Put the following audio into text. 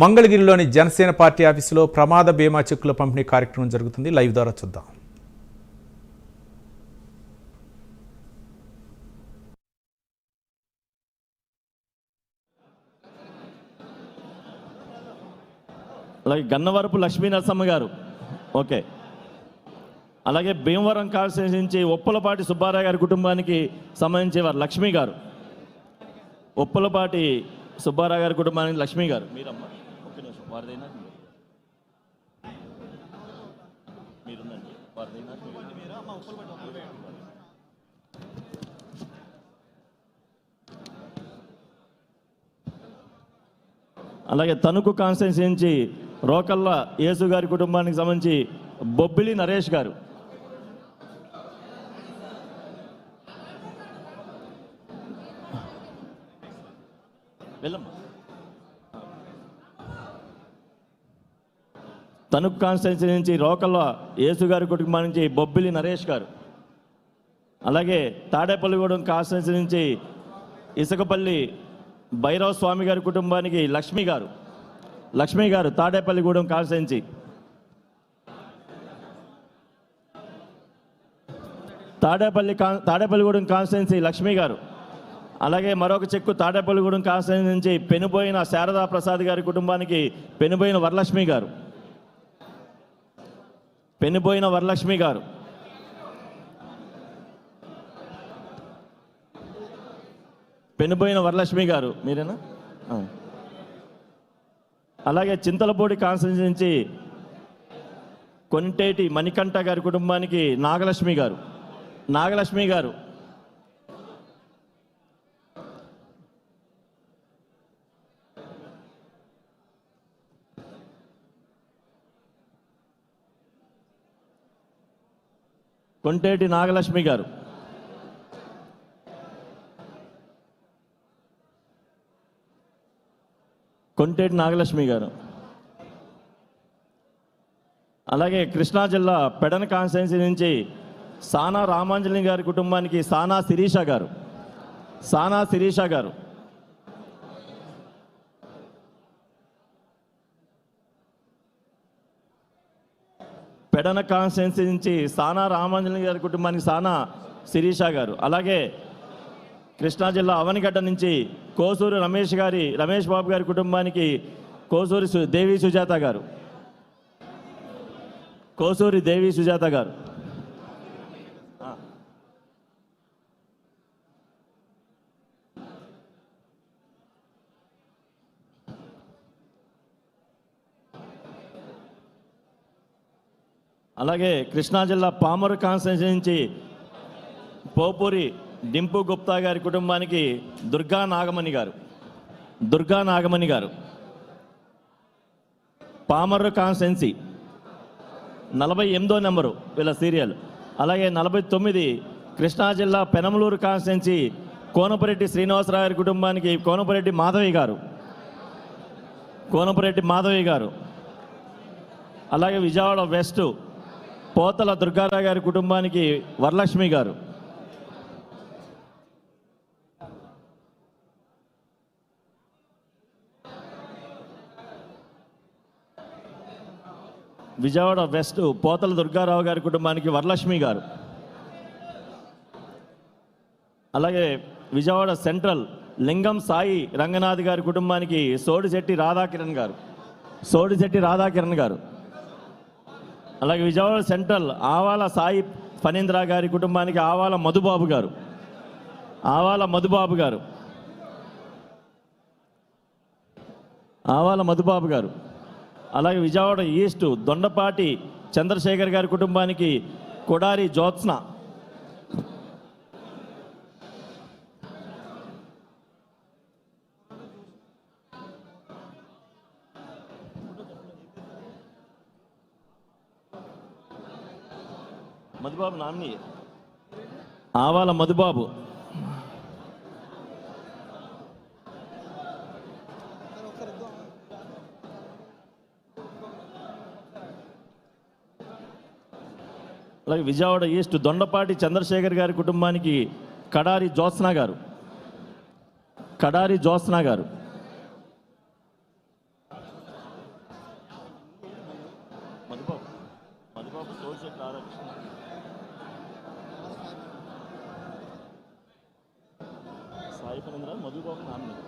మంగళగిరిలోని జనసేన పార్టీ ఆఫీసులో ప్రమాద బీమా చెక్కుల పంపిణీ కార్యక్రమం జరుగుతుంది. లైవ్ ద్వారా చూద్దాం. అలాగే గన్నవరపు లక్ష్మీ నరసమ్మ గారు, ఓకే. అలాగే భీమవరం కాన్స్టిట్యూన్సీ నుంచి ఉప్పలపాటి సుబ్బారావు గారి కుటుంబానికి సంబంధించి వారు లక్ష్మి గారు, ఉప్పలపాటి సుబ్బారావు గారి కుటుంబానికి లక్ష్మి గారు. మీరమ్మా ఒక్క నిమిషం, వారిదైనా మీరుందండి, వారిదైనా. అలాగే తణుకు కాన్స్టిట్యూన్సీ నుంచి రోకల్ల యేసు గారి కుటుంబానికి సంబంధించి బొబ్బిలి నరేష్ గారు, తణుకు కాన్స్టిట్యూన్సీ నుంచి రోకల్ల యేసు గారి కుటుంబం నుంచి బొబ్బిలి నరేష్ గారు. అలాగే తాడేపల్లిగూడెం కాన్స్టిట్యూన్సీ నుంచి ఇసుకపల్లి భైరవ స్వామి గారి కుటుంబానికి లక్ష్మి గారు తాడేపల్లిగూడెం కాన్స్టిట్యూన్సీ. తాడేపల్లిగూడెం కాన్స్టిట్యూన్సీ లక్ష్మి గారు. అలాగే మరొక చెక్కు తాడేపల్లిగూడెం కాన్స్టిట్యూన్సీ నుంచి పెనుబోయిన శారదా ప్రసాద్ గారి కుటుంబానికి పెనుబోయిన వరలక్ష్మి గారు. పెనుబోయిన వరలక్ష్మి గారు మీరేనా? అలాగే చింతలపూడి కాన్స్టిట్యూన్సీ నుంచి కొంటేటి మణికంఠ గారి కుటుంబానికి నాగలక్ష్మి గారు. కొంటేటి నాగలక్ష్మి గారు. అలాగే కృష్ణా జిల్లా పెడన కాన్స్టిట్యూన్సీ నుంచి సానా రామాంజలి గారి కుటుంబానికి సానా శిరీష గారు. పెడన కాన్స్టిట్యూన్సీ నుంచి సానా రామాంజలి గారి కుటుంబానికి సానా శిరీష గారు. అలాగే కృష్ణా జిల్లా అవనిగడ్డ నుంచి కోసూరి రమేష్ బాబు గారి కుటుంబానికి కోసూరి దేవి సుజాత గారు. అలాగే కృష్ణా జిల్లా పామరు కాన్స్టిట్యూన్సీ నుంచి పోపూరి డింపు గుప్తా గారి కుటుంబానికి దుర్గా నాగమణి గారు. పామర్రు కాన్స్టిట్యూన్సీ 48వ నెంబరు వీళ్ళ సీరియల్. అలాగే 49 కృష్ణా జిల్లా పెనమలూరు కాన్స్టిట్యూన్సీ కోనపరెడ్డి శ్రీనివాసరావు గారి కుటుంబానికి కోనపరెడ్డి మాధవి గారు. అలాగే విజయవాడ వెస్ట్ పోతల దుర్గారావు గారి కుటుంబానికి వరలక్ష్మి గారు. విజయవాడ వెస్ట్ పోతల దుర్గారావు గారి కుటుంబానికి వరలక్ష్మి గారు. అలాగే విజయవాడ సెంట్రల్ లింగం సాయి రంగనాథ్ గారి కుటుంబానికి సోడిశెట్టి రాధాకిరణ్ గారు. అలాగే విజయవాడ సెంట్రల్ ఆవాల సాయి ఫణీంద్ర గారి కుటుంబానికి ఆవాల మధుబాబు గారు. అలాగే విజయవాడ ఈస్ట్ దొండపాటి చంద్రశేఖర్ గారి కుటుంబానికి కొడారి జ్యోత్స్న. మధుబాబు నామిని ఆవాల మధుబాబు. అలాగే విజయవాడ ఈస్ట్ దొండపాటి చంద్రశేఖర్ గారి కుటుంబానికి కడారి జ్యోత్స్న గారు. మధుబాబు మధుబాబు సోల్శెట్టి రాధాకృష్ణ, సాయి ఫణీంద్ర, మధుబాబు నామినేట్.